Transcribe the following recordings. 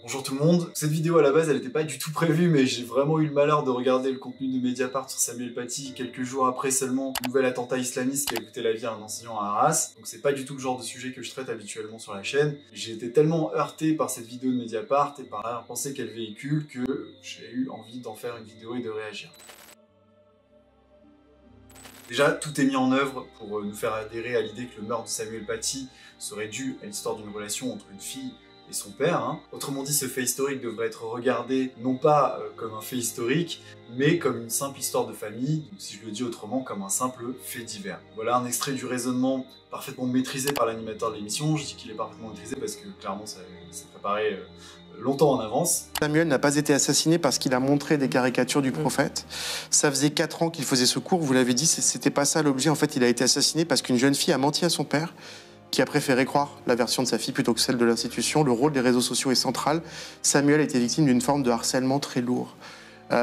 Bonjour tout le monde, cette vidéo à la base elle n'était pas du tout prévue mais j'ai vraiment eu le malheur de regarder le contenu de Mediapart sur Samuel Paty quelques jours après seulement le nouvel attentat islamiste qui a coûté la vie à un enseignant à Arras. Donc c'est pas du tout le genre de sujet que je traite habituellement sur la chaîne. J'ai été tellement heurté par cette vidéo de Mediapart et par l'arrière-pensée qu'elle véhicule que j'ai eu envie d'en faire une vidéo et de réagir. Déjà, tout est mis en œuvre pour nous faire adhérer à l'idée que le meurtre de Samuel Paty serait dû à l'histoire d'une relation entre une fille et son père. Autrement dit, ce fait historique devrait être regardé non pas comme un fait historique, mais comme une simple histoire de famille, donc si je le dis autrement, comme un simple fait divers. Voilà un extrait du raisonnement parfaitement maîtrisé par l'animateur de l'émission. Je dis qu'il est parfaitement maîtrisé parce que clairement ça s'est préparé longtemps en avance. Samuel n'a pas été assassiné parce qu'il a montré des caricatures du prophète. Ça faisait 4 ans qu'il faisait ce cours, vous l'avez dit, c'était pas ça l'objet. En fait, il a été assassiné parce qu'une jeune fille a menti à son père, qui a préféré croire la version de sa fille plutôt que celle de l'institution. Le rôle des réseaux sociaux est central. Samuel a été victime d'une forme de harcèlement très lourd.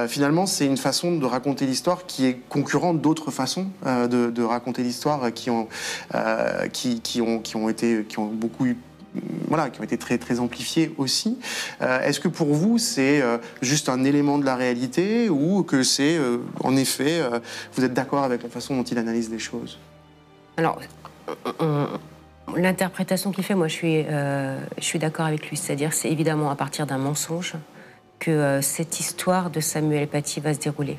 Finalement, c'est une façon de raconter l'histoire qui est concurrente d'autres façons de raconter l'histoire qui ont été très amplifiées aussi. Est-ce que pour vous, c'est juste un élément de la réalité ou que c'est, en effet, vous êtes d'accord avec la façon dont il analyse les choses? Alors, l'interprétation qu'il fait, moi, je suis d'accord avec lui. C'est-à-dire, c'est évidemment à partir d'un mensonge que cette histoire de Samuel Paty va se dérouler.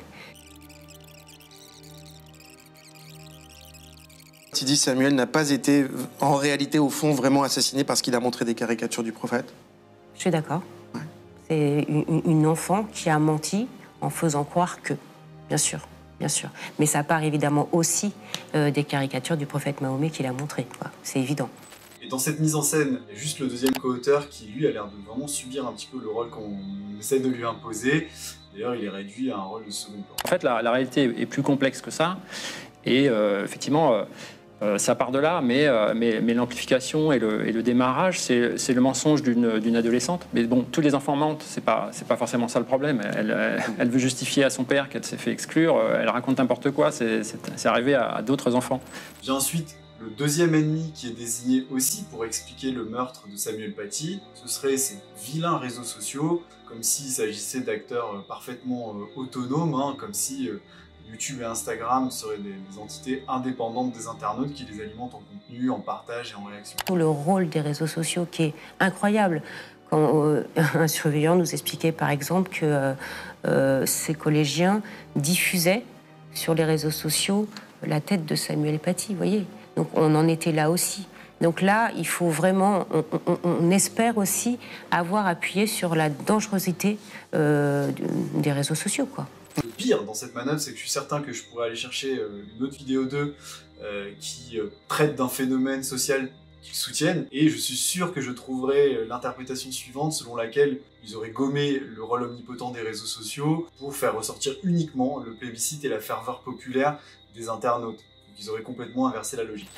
Tu dis Samuel n'a pas été, en réalité, au fond, vraiment assassiné parce qu'il a montré des caricatures du prophète? Je suis d'accord. Ouais. C'est une enfant qui a menti en faisant croire que, bien sûr. Bien sûr. Mais ça part évidemment aussi des caricatures du prophète Mahomet qu'il a montrées. C'est évident. Et dans cette mise en scène, il y a juste le deuxième co-auteur qui, lui, a l'air de vraiment subir un petit peu le rôle qu'on essaie de lui imposer. D'ailleurs, il est réduit à un rôle de second plan. En fait, la réalité est plus complexe que ça. Et effectivement, ça part de là, mais l'amplification et le démarrage, c'est le mensonge d'une adolescente. Mais bon, tous les enfants mentent, c'est pas forcément ça le problème. Elle veut justifier à son père qu'elle s'est fait exclure, elle raconte n'importe quoi, c'est arrivé à d'autres enfants. Vient ensuite le deuxième ennemi qui est désigné aussi pour expliquer le meurtre de Samuel Paty. Ce seraient ces vilains réseaux sociaux, comme s'il s'agissait d'acteurs parfaitement autonomes, comme si YouTube et Instagram seraient des entités indépendantes des internautes qui les alimentent en contenu, en partage et en réaction. Le rôle des réseaux sociaux qui est incroyable. Quand un surveillant nous expliquait par exemple que ces collégiens diffusaient sur les réseaux sociaux la tête de Samuel Paty, vous voyez. Donc on en était là aussi. Donc là, il faut vraiment, on espère aussi avoir appuyé sur la dangerosité des réseaux sociaux, quoi. Le pire dans cette manœuvre, c'est que je suis certain que je pourrais aller chercher une autre vidéo d'eux qui traite d'un phénomène social qu'ils soutiennent, et je suis sûr que je trouverai l'interprétation suivante selon laquelle ils auraient gommé le rôle omnipotent des réseaux sociaux pour faire ressortir uniquement le plébiscite et la ferveur populaire des internautes. Donc ils auraient complètement inversé la logique.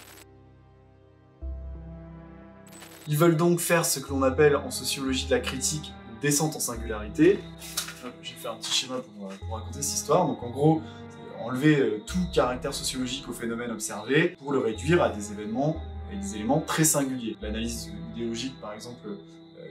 Ils veulent donc faire ce que l'on appelle en sociologie de la critique une descente en singularité. J'ai fait un petit schéma pour raconter cette histoire. Donc en gros, enlever tout caractère sociologique au phénomène observé pour le réduire à des événements et des éléments très singuliers. L'analyse idéologique, par exemple,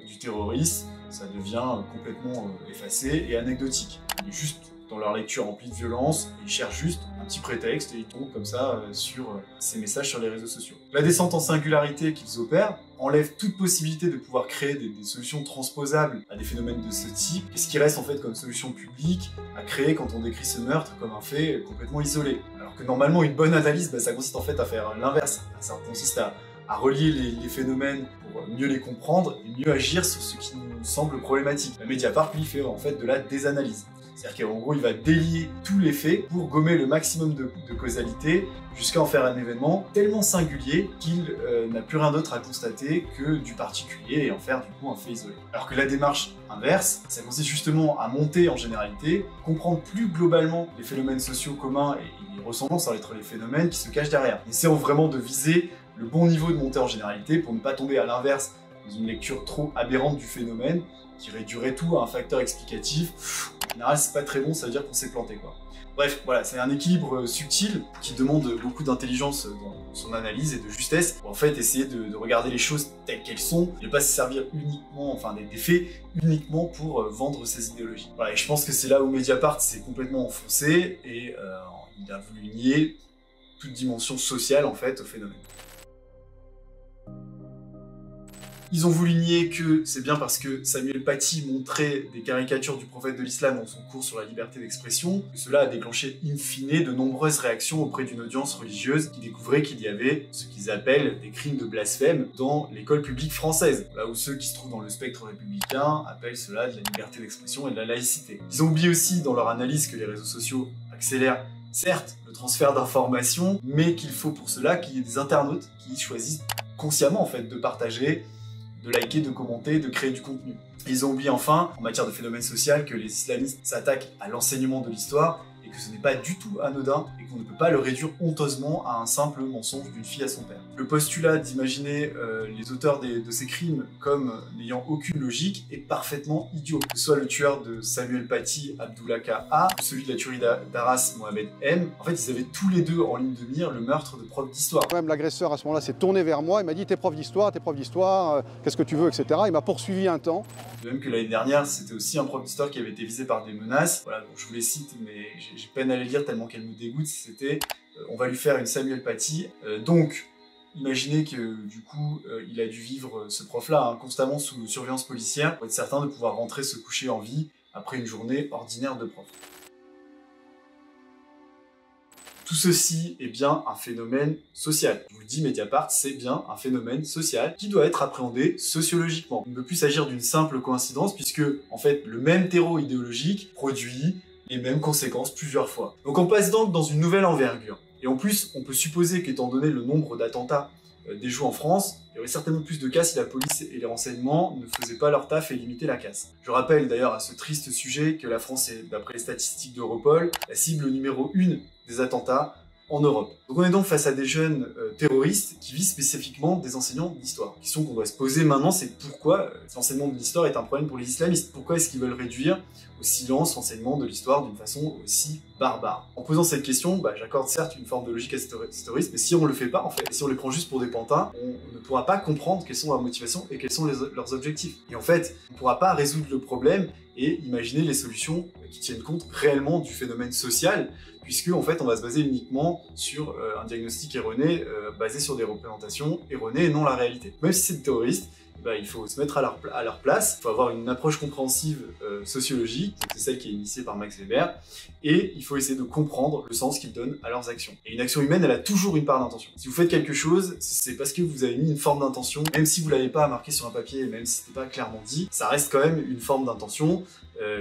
du terrorisme, ça devient complètement effacé et anecdotique. Il est juste dans leur lecture remplie de violence, et ils cherchent juste un petit prétexte et ils tombent comme ça sur ces messages sur les réseaux sociaux. La descente en singularité qu'ils opèrent enlève toute possibilité de pouvoir créer des solutions transposables à des phénomènes de ce type. Et ce qui reste en fait comme solution publique à créer quand on décrit ce meurtre comme un fait complètement isolé. Alors que normalement une bonne analyse, ça consiste en fait à faire l'inverse. Ça consiste à relier les phénomènes pour mieux les comprendre et mieux agir sur ce qui nous semble problématique. La Mediapart, lui, fait en fait de la désanalyse. C'est-à-dire qu'en gros, il va délier tous les faits pour gommer le maximum de causalité jusqu'à en faire un événement tellement singulier qu'il n'a plus rien d'autre à constater que du particulier et en faire du coup un fait isolé. Alors que la démarche inverse, ça consiste justement à monter en généralité, comprendre plus globalement les phénomènes sociaux communs et les ressemblances entre les phénomènes qui se cachent derrière. Essayons vraiment de viser le bon niveau de montée en généralité pour ne pas tomber à l'inverse dans une lecture trop aberrante du phénomène, qui réduirait tout à un facteur explicatif. En général, c'est pas très bon, ça veut dire qu'on s'est planté, quoi. Bref, voilà, c'est un équilibre subtil qui demande beaucoup d'intelligence dans son analyse et de justesse pour en fait essayer de regarder les choses telles qu'elles sont, et de ne pas se servir uniquement, enfin des faits uniquement pour vendre ses idéologies. Voilà, et je pense que c'est là où Mediapart s'est complètement enfoncé et il a voulu nier toute dimension sociale en fait au phénomène. Ils ont voulu nier que c'est bien parce que Samuel Paty montrait des caricatures du prophète de l'islam dans son cours sur la liberté d'expression que cela a déclenché in fine de nombreuses réactions auprès d'une audience religieuse qui découvrait qu'il y avait ce qu'ils appellent des crimes de blasphème dans l'école publique française, là où ceux qui se trouvent dans le spectre républicain appellent cela de la liberté d'expression et de la laïcité. Ils ont oublié aussi dans leur analyse que les réseaux sociaux accélèrent certes le transfert d'informations, mais qu'il faut pour cela qu'il y ait des internautes qui choisissent consciemment en fait de partager, de liker, de commenter, de créer du contenu. Ils ont oublié enfin, en matière de phénomène social, que les islamistes s'attaquent à l'enseignement de l'histoire et que ce n'est pas du tout anodin et qu'on ne peut pas le réduire honteusement à un simple mensonge d'une fille à son père. Le postulat d'imaginer les auteurs de ces crimes comme n'ayant aucune logique est parfaitement idiot. Que ce soit le tueur de Samuel Paty, Abdullah K.A., ou celui de la tuerie d'Arras, Mohamed M, en fait ils avaient tous les deux en ligne de mire le meurtre de prof d'histoire. Même l'agresseur à ce moment-là s'est tourné vers moi, il m'a dit t'es prof d'histoire, qu'est-ce que tu veux, etc. Il m'a poursuivi un temps. De même que l'année dernière, c'était aussi un prof d'histoire qui avait été visé par des menaces. Voilà, donc je vous les cite, mais j'ai peine à les lire tellement qu'elles me dégoûtent. C'était on va lui faire une Samuel Paty. Donc, imaginez que du coup, il a dû vivre ce prof-là constamment sous surveillance policière pour être certain de pouvoir rentrer se coucher en vie après une journée ordinaire de prof. Tout ceci est bien un phénomène social. Je vous le dis, Mediapart, c'est bien un phénomène social qui doit être appréhendé sociologiquement. Il ne peut plus s'agir d'une simple coïncidence puisque, en fait, le même terreau idéologique produit les mêmes conséquences plusieurs fois. Donc on passe donc dans une nouvelle envergure. Et en plus, on peut supposer qu'étant donné le nombre d'attentats déjoués en France, il y aurait certainement plus de cas si la police et les renseignements ne faisaient pas leur taf et limitaient la casse. Je rappelle d'ailleurs à ce triste sujet que la France est, d'après les statistiques d'Europol, la cible numéro 1 des attentats en Europe. Donc on est donc face à des jeunes terroristes qui visent spécifiquement des enseignants d'histoire. La question qu'on doit se poser maintenant, c'est pourquoi l'enseignement de l'histoire est un problème pour les islamistes. Pourquoi est-ce qu'ils veulent réduire au silence l'enseignement de l'histoire d'une façon aussi barbare? En posant cette question, j'accorde certes une forme de logique à ces terroristes, mais si on le fait pas en fait, et si on les prend juste pour des pantins, on ne pourra pas comprendre quelles sont leurs motivations et quels sont leurs objectifs. Et en fait, on ne pourra pas résoudre le problème et imaginer les solutions qui tiennent compte réellement du phénomène social, puisque en fait on va se baser uniquement sur un diagnostic erroné basé sur des représentations erronées et non la réalité. Même si c'est des terroristes, il faut se mettre à leur place, il faut avoir une approche compréhensive sociologique, c'est celle qui est initiée par Max Weber, et il faut essayer de comprendre le sens qu'ils donnent à leurs actions. Et une action humaine, elle a toujours une part d'intention. Si vous faites quelque chose, c'est parce que vous avez mis une forme d'intention, même si vous l'avez pas marqué sur un papier, même si c'était pas clairement dit, ça reste quand même une forme d'intention,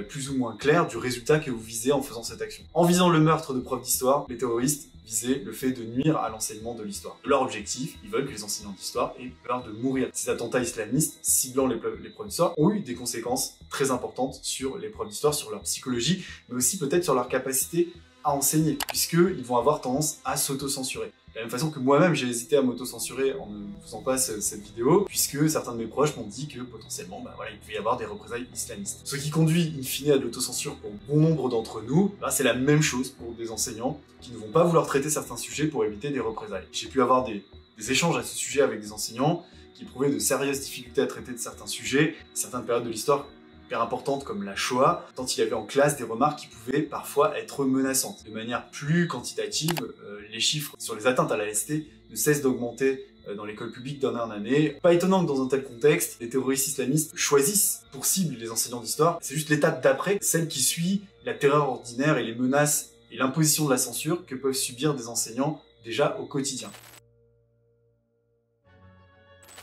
plus ou moins claire, du résultat que vous visez en faisant cette action. En visant le meurtre de profs d'histoire, les terroristes visaient le fait de nuire à l'enseignement de l'histoire. Leur objectif, ils veulent que les enseignants d'histoire aient peur de mourir. Ces attentats islamistes ciblant les profs d'histoire ont eu des conséquences très importantes sur les profs d'histoire, sur leur psychologie, mais aussi peut-être sur leur capacité à enseigner, puisqu'ils vont avoir tendance à s'auto-censurer. De la même façon que moi-même, j'ai hésité à m'auto-censurer en ne faisant pas cette vidéo, puisque certains de mes proches m'ont dit que potentiellement, il pouvait y avoir des représailles islamistes. Ce qui conduit, in fine, à de l'autocensure pour bon nombre d'entre nous, c'est la même chose pour des enseignants qui ne vont pas vouloir traiter certains sujets pour éviter des représailles. J'ai pu avoir des échanges à ce sujet avec des enseignants qui éprouvaient de sérieuses difficultés à traiter de certains sujets, certaines périodes de l'histoire importantes comme la Shoah, tant il y avait en classe des remarques qui pouvaient parfois être menaçantes. De manière plus quantitative, les chiffres sur les atteintes à la laïcité ne cessent d'augmenter dans l'école publique d'année en année. Pas étonnant que dans un tel contexte, les terroristes islamistes choisissent pour cible les enseignants d'histoire. C'est juste l'étape d'après, celle qui suit la terreur ordinaire et les menaces et l'imposition de la censure que peuvent subir des enseignants déjà au quotidien.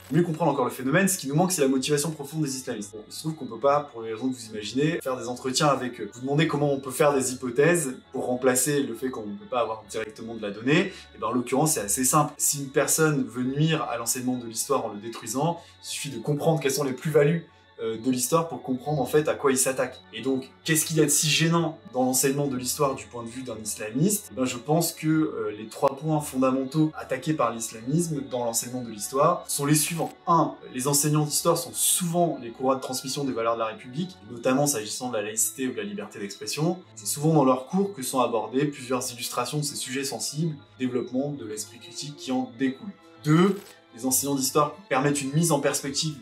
Pour mieux comprendre encore le phénomène, ce qui nous manque, c'est la motivation profonde des islamistes. Bon, il se trouve qu'on peut pas, pour les raisons que vous imaginez, faire des entretiens avec eux. Vous demandez comment on peut faire des hypothèses pour remplacer le fait qu'on ne peut pas avoir directement de la donnée, et en l'occurrence, c'est assez simple. Si une personne veut nuire à l'enseignement de l'histoire en le détruisant, il suffit de comprendre quelles sont les plus-values de l'histoire pour comprendre en fait à quoi il s'attaque. Et donc, qu'est-ce qu'il y a de si gênant dans l'enseignement de l'histoire du point de vue d'un islamiste? Je pense que les 3 points fondamentaux attaqués par l'islamisme dans l'enseignement de l'histoire sont les suivants. 1. Les enseignants d'histoire sont souvent les courroies de transmission des valeurs de la République, notamment s'agissant de la laïcité ou de la liberté d'expression. C'est souvent dans leurs cours que sont abordées plusieurs illustrations de ces sujets sensibles, développement de l'esprit critique qui en découle. 2. Les enseignants d'histoire permettent une mise en perspective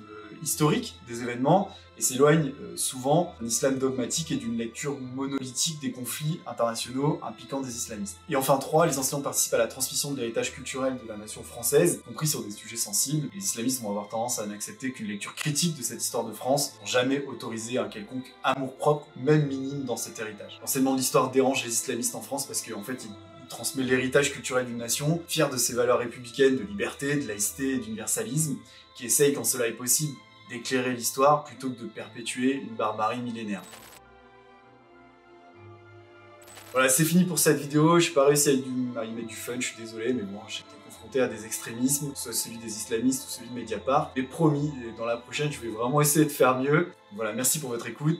historique des événements et s'éloignent souvent d'un islam dogmatique et d'une lecture monolithique des conflits internationaux impliquant des islamistes. Et enfin 3, les enseignants participent à la transmission de l'héritage culturel de la nation française, compris sur des sujets sensibles. Les islamistes vont avoir tendance à n'accepter qu'une lecture critique de cette histoire de France, sans jamais autoriser un quelconque amour-propre, même minime, dans cet héritage. L'enseignement de l'histoire dérange les islamistes en France parce qu'en fait, il transmet l'héritage culturel d'une nation, fier de ses valeurs républicaines de liberté, de laïcité et d'universalisme, qui essaye, quand cela est possible, d'éclairer l'histoire plutôt que de perpétuer une barbarie millénaire. Voilà, c'est fini pour cette vidéo. Je n'ai pas réussi à y mettre du fun, je suis désolé, mais bon, j'ai été confronté à des extrémismes, soit celui des islamistes ou celui de Mediapart. Mais promis, dans la prochaine, je vais vraiment essayer de faire mieux. Voilà, merci pour votre écoute.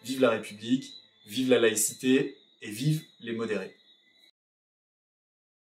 Vive la République, vive la laïcité et vive les modérés.